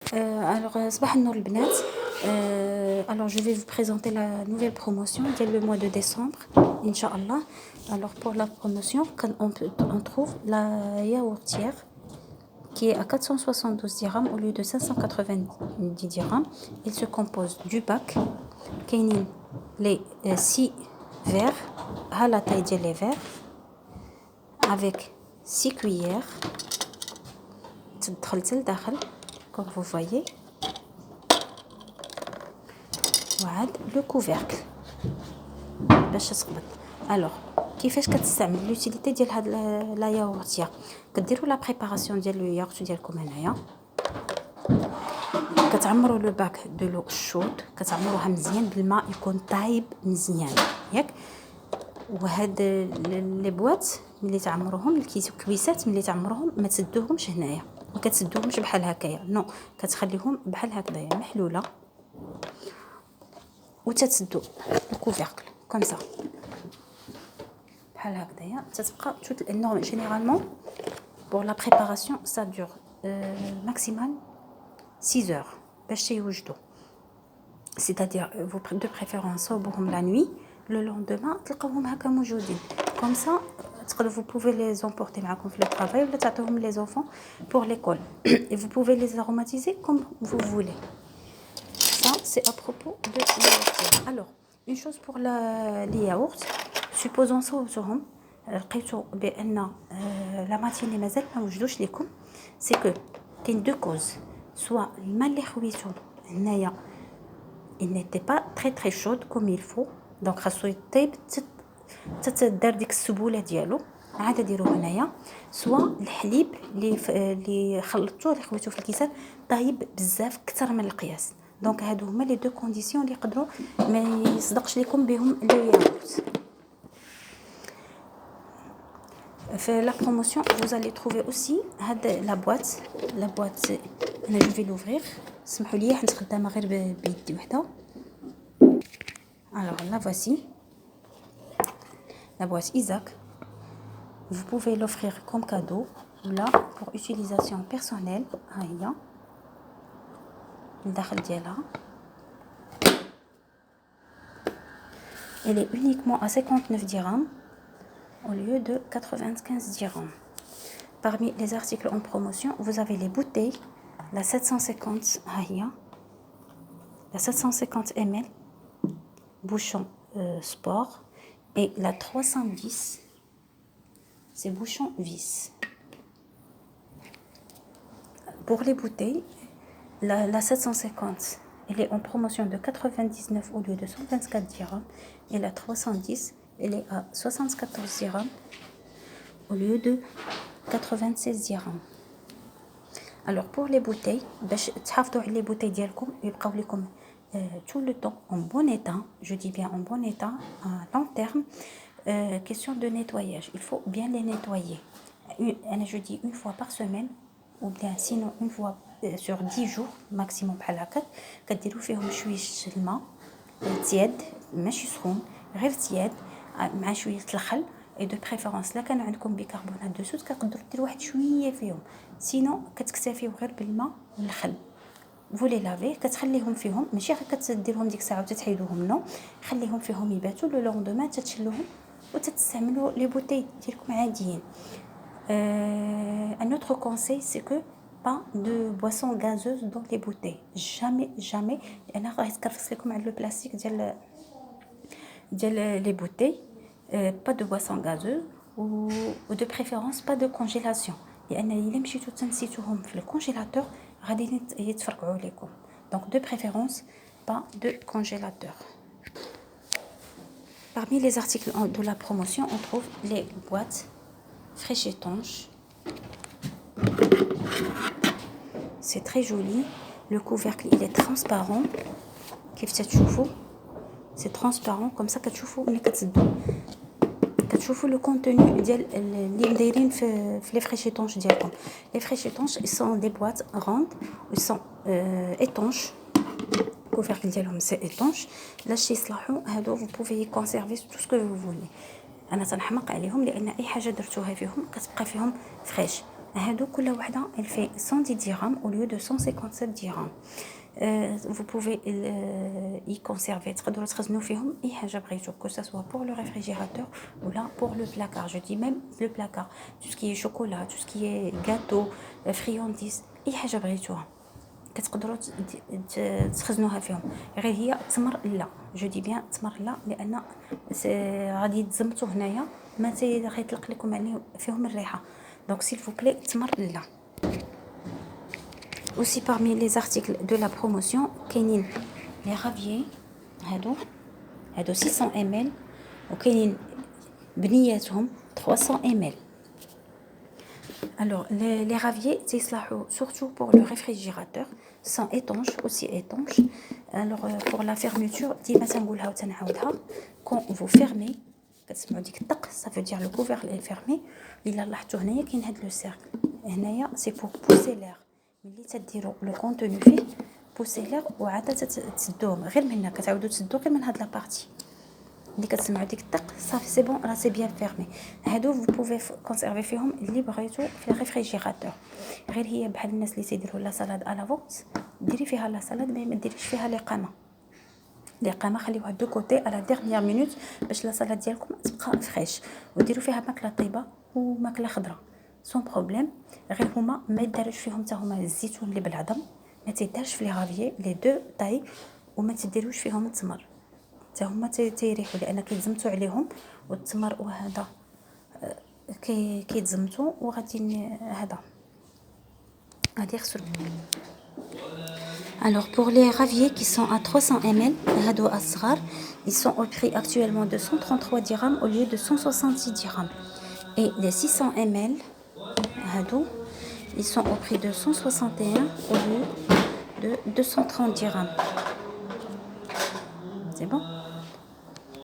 صباح النور البنات. Alors je vais vous présenter la nouvelle promotion dès le mois de décembre, Inch'Allah. Alors pour la promotion, on trouve la yaourtière qui est à 472 dirhams au lieu de 590 dirhams. Il se compose du bac, كاينين les 6 verres, à la taille des verres, avec 6 cuillères. تدخل لداخل comme vous voyez. وعاد لو كوفيركل باش تصبط. الوغ كيفاش كتستعمل لوتيليتي ديال هاد لا ياغورتيا؟ كديروا لا بريباراسيون ديال لو ياغورت ديالكم هنايا، كتعمروا لو باك دو لو شود، كتعمروها مزيان بالماء يكون طايب مزيان ياك. وهاد لي بواط ملي تعمروهم الكويسات ملي تعمروهم ما تسدوهمش هنايا، ما كتسدوهمش بحال هكايا، نو كتخليهم بحال هكذايا محلوله وتتسدو الكوفيركل كوم سا بحال هكذايا. تتبقى توت نورمال جينيرالمون pour la préparation ça dure maximum 6 heures باش تيوجدوا. c'est-à-dire vous de préférence صوبوهم la nuit, le lendemain تلقاوهم هكا موجودين comme ça. تقدروا vous pouvez les emporter معكم في le travail ولا تعطيوهم les enfants pour l'école et vous pouvez les aromatiser comme vous voulez. Ça c'est à propos de yaourt. Alors une chose pour les yaourts, supposons صوبتوهم لقيتوا بان لا ماتيني مازال ما وجدوش لكم، سي كو كاين دو كوز. سوا الماء اللي خويتو هنايا il n'était pas très très chaude comme il faut، دونك خاصو يطيب تتدار ديك السبوله ديالو، عاد ديروه هنايا. سوا الحليب اللي خلطتوه اللي خويتوه في الكيسان طايب بزاف اكثر من القياس. دونك هادو هما لي دو كونديسيون اللي يقدروا ما يصدقش لكم بهم لو ياغورت. في لا بروموسيون vous allez trouver aussi هاد لا بواط انا جو في لوفرير. سمحوا لي حيت خدامه غير بيدي وحده. alors la voici la boîte Isaac. Vous pouvez l'offrir comme cadeau ou là pour utilisation personnelle. ها هي الداخل ديالها. Elle est uniquement à 59 dirhams au lieu de 95 dirhams. Parmi les articles en promotion, vous avez les bouteilles, la 750 هي la 750 ml bouchon sport et la 310 c'est bouchon vis. Pour les bouteilles, la 750 elle est en promotion de 99 au lieu de 124 dirhams et la 310 elle est à 74 dirhams au lieu de 96 dirhams. Alors pour les bouteilles باش تحافظوا على les bouteilles ديالكم يبقاو لكم tout le temps en bon état, je dis bien en bon état à long terme. Question de nettoyage, il faut bien les nettoyer. Je dis une fois par semaine ou bien sinon une fois sur 10 jours maximum بحال هكا. كديروا فيهم شويش الماء تياد ماشي سخون غير تياد مع شويه الخل et de préférence لا كان عندكم بيكربونات دو صود كتقدروا ديروا واحد شويه فيهم، سينو كتكتفيو غير بالماء والخل. فولي لافي كتخليهم فيهم ماشي غير كتديرهم ديك الساعه وتتحيدوهم، نو خليهم فيهم يباتوا لو لوندومان تتشلوهم وتستعملوا لي بوتي ديالكم عاديين. Un autre conseil c'est que pas de boisson gazeuse dans les bouteilles, jamais. انا راه يتكرفس لكم على لو بلاستيك ديال لي بوتي. pas de boisson gazeuse ou de préférence pas de congélation، لان الا مشيتو تنسيتوهم في الكونجيلاتور غادي يتفرقعوا لكم. donc de préférence pas de congélateur. Parmi les articles de la promotion on trouve les boîtes fraîches étanches. c'est très joli, le couvercle il est transparent كيف تشوفوا c'est transparent comme ça. كتشوفوا ملي كتشوفوا لو كونتوني ديال اللي دايرين في لي فريش étanches ديالكم. لي فريش étanches ils sont des boîtes rondes ils sont étanches. الكوفيركل ديالهم سي étanche لاش يصلحوا هادو vous pouvez y conserver tout ce que vous voulez. انا تنحماق عليهم لان اي حاجه درتوها فيهم كتبقى فيهم فريش هادو كل وحده elle fait 110 dirhams au lieu de 157 dirhams. Vous pouvez y conserver تقدروا تخزنوا فيهم اي حاجه بغيتو que ça soit pour le réfrigérateur ou là pour le placard. Je dis même le placard, tout ce qui est chocolat, tout ce qui est gâteau, friandises, اي حاجه بغيتوها كتقدروا تخزنوها فيهم. غير هي التمر لا، جو دي بيان التمر لا، لان غادي تزمتوا هنايا ما غيطلق لكم عليه فيهم الريحه. دونك سيل فو بلي التمر لا. Aussi parmi les articles de la promotion كاينين les raviers هادو 600 ml وكاينين بنياتهم 300 ml. Alors les raviers تصلحوا surtout pour le réfrigérateur, sont étanches, aussi étanches. Alors pour la fermeture ديما تنقولها وتنعاودها quand vous fermez كتسمعوا ديك الطق ça veut dire le couvercle est fermé. الا لاحظتوا هنايا كاين هاد لو سيركل هنايا c'est pour pousser l'air. ملي تديروا لو كونتوني فيه بوسي لير وعاد تسدوهم غير من هنا كتعاودوا تسدوا غير من هاد لابارتي ملي كتسمعوا ديك الطق صافي سي بون راه سي بيان فيرمي. هادو فو بوفي كونسيرفي فيهم اللي بغيتو في الريفريجيراتور. غير هي بحال الناس اللي تيديروا لا سالاد على فوكس ديري فيها لا سالاد ما ديريش فيها الاقامه خليوها دو كوتي على ديرنيير مينوت باش لا سالاد ديالكم تبقى فريش. وديروا فيها ماكله طيبه وماكله خضراء سون بروبليم. غير هما ما يدارش فيهم حتى هما الزيتون اللي بالعظم، ما تيدارش في لي غافيي لي دو طاي، وما تديروش فيهم التمر حتى هما تيريحوا لان كيتزمتوا عليهم. والتمر وهذا كيتزمتوا وغادي هذا غادي يخسروا. Alors pour les raviers qui sont à 300 ml, هادو الصغار ils sont au prix actuellement de 133 dirhams au lieu de 166 dirhams. Et les 600 ml هادو ils sont au prix de 161 au lieu de 230 dirhams. C'est bon?